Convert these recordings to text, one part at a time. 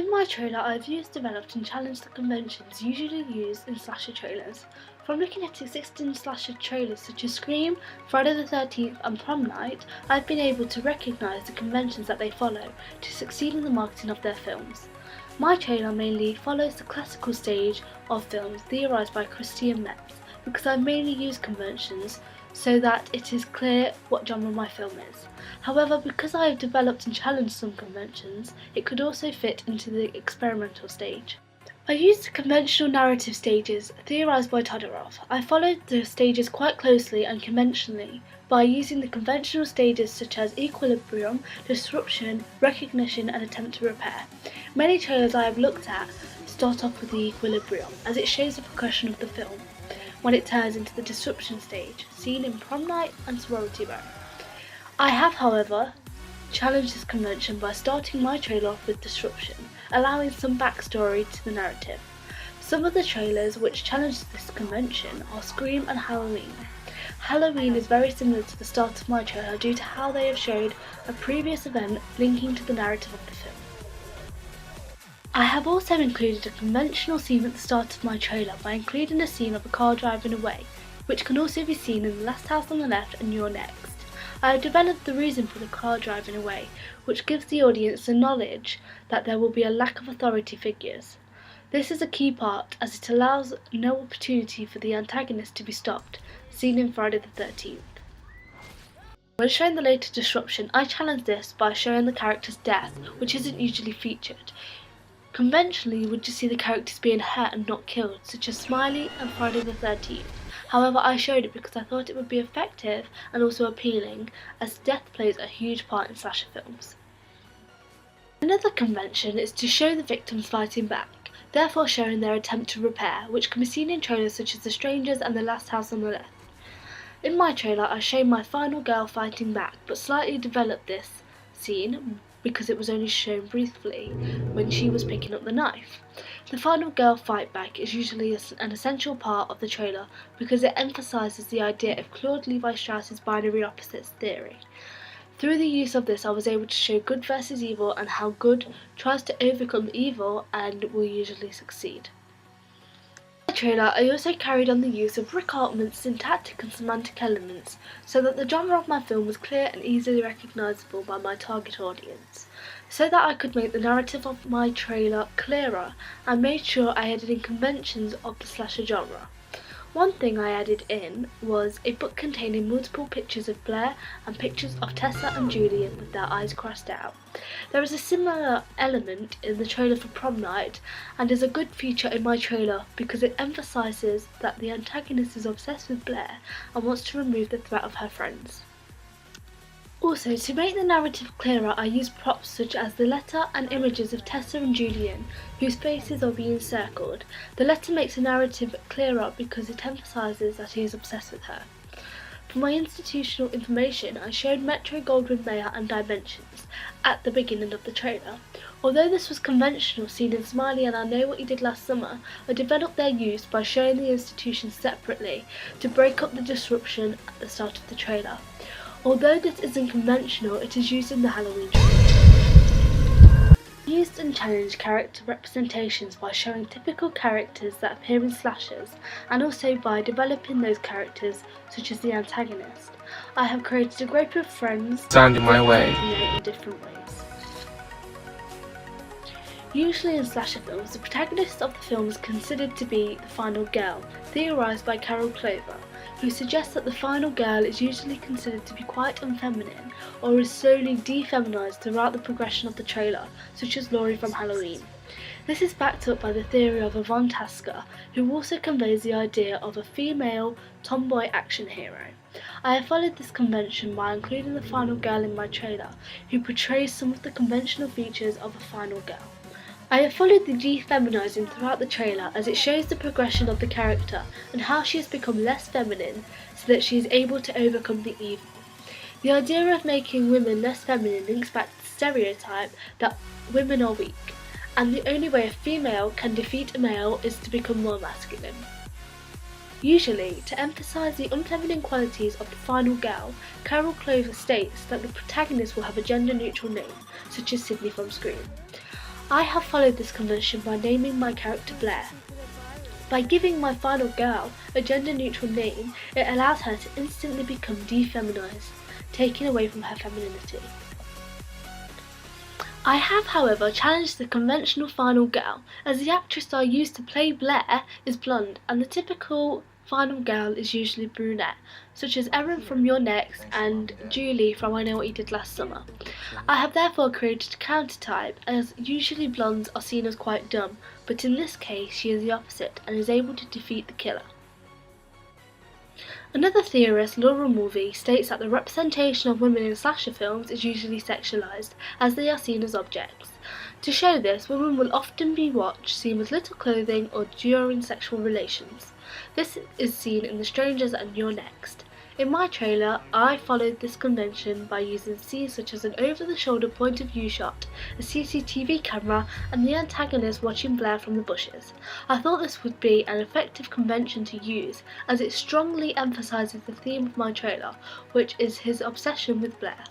In my trailer, I've used, developed and challenged the conventions usually used in slasher trailers. From looking at existing slasher trailers such as Scream, Friday the 13th and Prom Night, I've been able to recognise the conventions that they follow to succeed in the marketing of their films. My trailer mainly follows the classical stage of films theorised by Christian Metz, because I mainly use conventions so that it is clear what genre my film is. However, because I have developed and challenged some conventions, it could also fit into the experimental stage. I used the conventional narrative stages theorised by Todorov. I followed the stages quite closely and conventionally by using the conventional stages such as equilibrium, disruption, recognition and attempt to repair. Many trailers I have looked at start off with the equilibrium, as it shows the progression of the film when it turns into the disruption stage, seen in Prom Night and Sorority Row. I have, however, challenged this convention by starting my trailer off with disruption, allowing some backstory to the narrative. Some of the trailers which challenge this convention are Scream and Halloween. Halloween is very similar to the start of my trailer due to how they have showed a previous event linking to the narrative of the film. I have also included a conventional scene at the start of my trailer by including a scene of a car driving away, which can also be seen in The Last House on the Left and You're Next. I have developed the reason for the car driving away, which gives the audience the knowledge that there will be a lack of authority figures. This is a key part as it allows no opportunity for the antagonist to be stopped, seen in Friday the 13th. When showing the later disruption, I challenge this by showing the character's death, which isn't usually featured. Conventionally, you would just see the characters being hurt and not killed, such as Smiley and Friday the 13th. However, I showed it because I thought it would be effective and also appealing, as death plays a huge part in slasher films. Another convention is to show the victims fighting back, therefore showing their attempt to repair, which can be seen in trailers such as The Strangers and The Last House on the Left. In my trailer, I showed my final girl fighting back, but slightly developed this scene because it was only shown briefly when she was picking up the knife. The final girl fight back is usually an essential part of the trailer because it emphasises the idea of Claude Levi-Strauss's binary opposites theory. Through the use of this, I was able to show good versus evil and how good tries to overcome evil and will usually succeed. In the trailer, I also carried on the use of Rick Altman's syntactic and semantic elements so that the genre of my film was clear and easily recognisable by my target audience. So that I could make the narrative of my trailer clearer, I made sure I added in conventions of the slasher genre. One thing I added in was a book containing multiple pictures of Blair and pictures of Tessa and Julian with their eyes crossed out. There is a similar element in the trailer for Prom Night and is a good feature in my trailer because it emphasises that the antagonist is obsessed with Blair and wants to remove the threat of her friends. Also, to make the narrative clearer, I used props such as the letter and images of Tessa and Julian, whose faces are being circled. The letter makes the narrative clearer because it emphasises that he is obsessed with her. For my institutional information, I showed Metro-Goldwyn-Mayer and Dimensions at the beginning of the trailer. Although this was conventional, seen in Smiley and I Know What You Did Last Summer, I developed their use by showing the institutions separately to break up the disruption at the start of the trailer. Although this isn't conventional, it is used in the Halloween trailer. I used and challenged character representations by showing typical characters that appear in slashers, and also by developing those characters such as the antagonist. I have created a group of friends stand in my way in different ways. Usually in slasher films, the protagonist of the film is considered to be the final girl, theorised by Carol Clover, who suggests that the final girl is usually considered to be quite unfeminine or is slowly defeminised throughout the progression of the trailer, such as Laurie from Halloween. This is backed up by the theory of Yvonne Tasker, who also conveys the idea of a female tomboy action hero. I have followed this convention by including the final girl in my trailer, who portrays some of the conventional features of a final girl. I have followed the defeminising throughout the trailer as it shows the progression of the character and how she has become less feminine so that she is able to overcome the evil. The idea of making women less feminine links back to the stereotype that women are weak, and the only way a female can defeat a male is to become more masculine. Usually, to emphasise the unfeminine qualities of the final girl, Carol Clover states that the protagonist will have a gender-neutral name, such as Sydney from Scream. I have followed this convention by naming my character Blair. By giving my final girl a gender-neutral name, it allows her to instantly become defeminized, taking away from her femininity. I have, however, challenged the conventional final girl, as the actress I used to play Blair is blonde, and the typical final girl is usually brunette, such as Erin from You're Next and Julie from I Know What You Did Last Summer. I have therefore created a counter-type, as usually blondes are seen as quite dumb, but in this case she is the opposite and is able to defeat the killer. Another theorist, Laura Mulvey, states that the representation of women in slasher films is usually sexualized, as they are seen as objects. To show this, women will often be watched seen with little clothing or during sexual relations. This is seen in The Strangers and You're Next. In my trailer, I followed this convention by using scenes such as an over-the-shoulder point-of-view shot, a CCTV camera, and the antagonist watching Blair from the bushes. I thought this would be an effective convention to use, as it strongly emphasises the theme of my trailer, which is his obsession with Blair.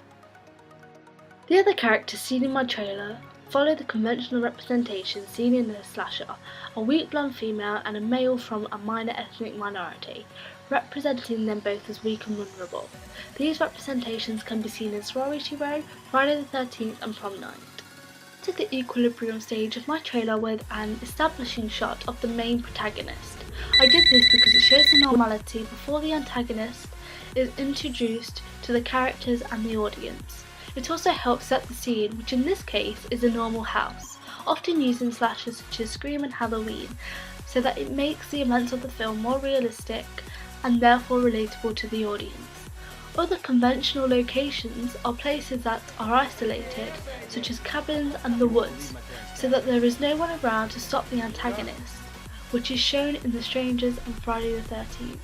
The other characters seen in my trailer follow the conventional representation seen in a slasher, a weak blonde female and a male from a minor ethnic minority, representing them both as weak and vulnerable. These representations can be seen in Sorority Row, Friday the 13th and Prom Night. To the equilibrium stage of my trailer with an establishing shot of the main protagonist. I did this because it shows the normality before the antagonist is introduced to the characters and the audience. It also helps set the scene, which in this case is a normal house, often used in slashers such as Scream and Halloween, so that it makes the events of the film more realistic and therefore relatable to the audience. Other conventional locations are places that are isolated, such as cabins and the woods, so that there is no one around to stop the antagonist, which is shown in The Strangers and Friday the 13th.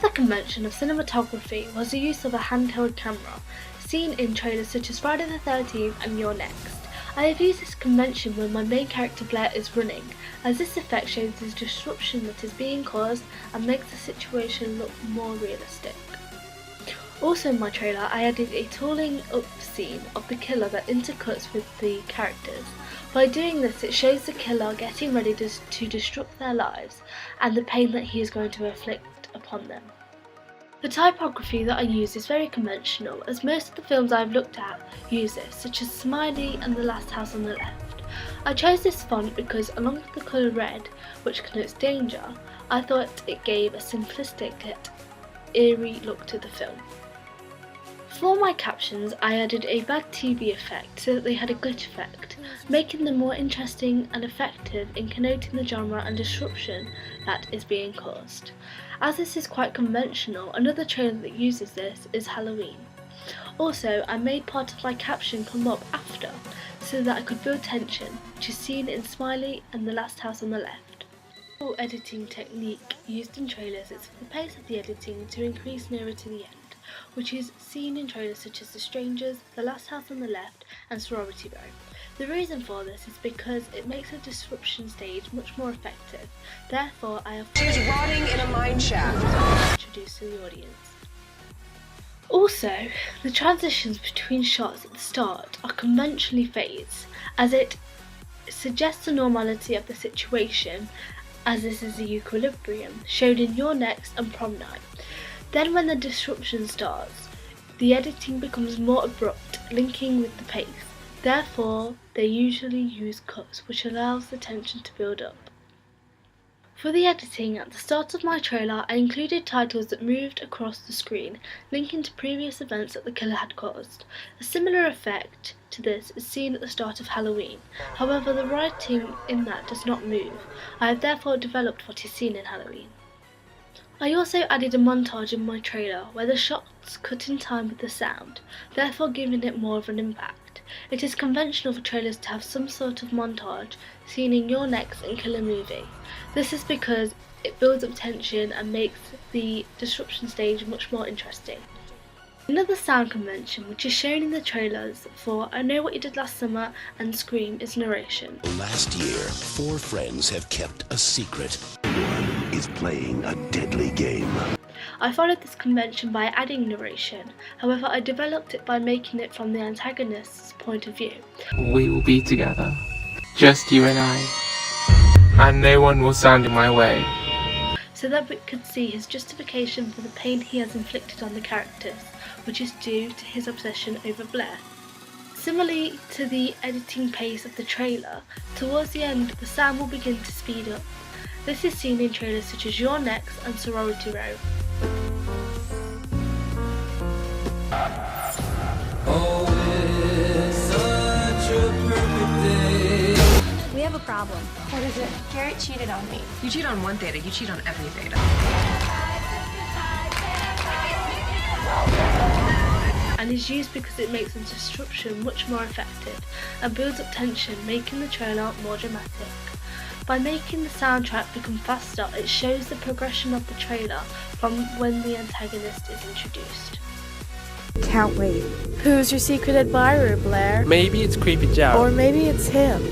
The convention of cinematography was the use of a handheld camera, seen in trailers such as Friday the 13th and You're Next. I have used this convention when my main character Blair is running, as this effect shows the disruption that is being caused and makes the situation look more realistic. Also in my trailer, I added a tooling up scene of the killer that intercuts with the characters. By doing this, it shows the killer getting ready to disrupt their lives and the pain that he is going to inflict upon them. The typography that I use is very conventional, as most of the films I have looked at use this, such as Smiley and The Last House on the Left. I chose this font because, along with the colour red, which connotes danger, I thought it gave a simplistic yet eerie look to the film. For my captions, I added a bad TV effect so that they had a glitch effect, making them more interesting and effective in connoting the genre and disruption that is being caused. As this is quite conventional, another trailer that uses this is Halloween. Also, I made part of my caption come up after, so that I could build tension, which is seen in Smiley and The Last House on the Left. The editing technique used in trailers is for the pace of the editing to increase nearer to the end, which is seen in trailers such as The Strangers, The Last House on the Left and Sorority Row. The reason for this is because it makes a disruption stage much more effective. Therefore, I have She's rotting in a mine shaft. Introduced to the audience. Also, the transitions between shots at the start are conventionally phased, as it suggests the normality of the situation, as this is the equilibrium, shown in You're Next and Prom Night. Then when the disruption starts, the editing becomes more abrupt, linking with the pace. Therefore, they usually use cuts, which allows the tension to build up. For the editing, at the start of my trailer, I included titles that moved across the screen, linking to previous events that the killer had caused. A similar effect to this is seen at the start of Halloween. However, the writing in that does not move. I have therefore developed what is seen in Halloween. I also added a montage in my trailer where the shots cut in time with the sound, therefore giving it more of an impact. It is conventional for trailers to have some sort of montage seen in You're Next and Killer Movie. This is because it builds up tension and makes the disruption stage much more interesting. Another sound convention which is shown in the trailers for I Know What You Did Last Summer and Scream is narration. Last year, 4 friends have kept a secret. One is playing a deadly game. I followed this convention by adding narration, however I developed it by making it from the antagonist's point of view. We will be together Just you and I. And no one will stand in my way. So that Rick could see his justification for the pain he has inflicted on the characters, which is due to his obsession over Blair. Similarly to the editing pace of the trailer, towards the end the sound will begin to speed up. This is seen in trailers such as You're Next and Sorority Row. We have a problem. What is it? Garrett cheated on me. You cheat on one Theta, you cheat on every Theta. And is used because it makes the disruption much more effective and builds up tension, making the trailer more dramatic. By making the soundtrack become faster, it shows the progression of the trailer from when the antagonist is introduced. Can't wait. Who's your secret admirer, Blair? Maybe it's Creepy Joe. Or maybe it's him.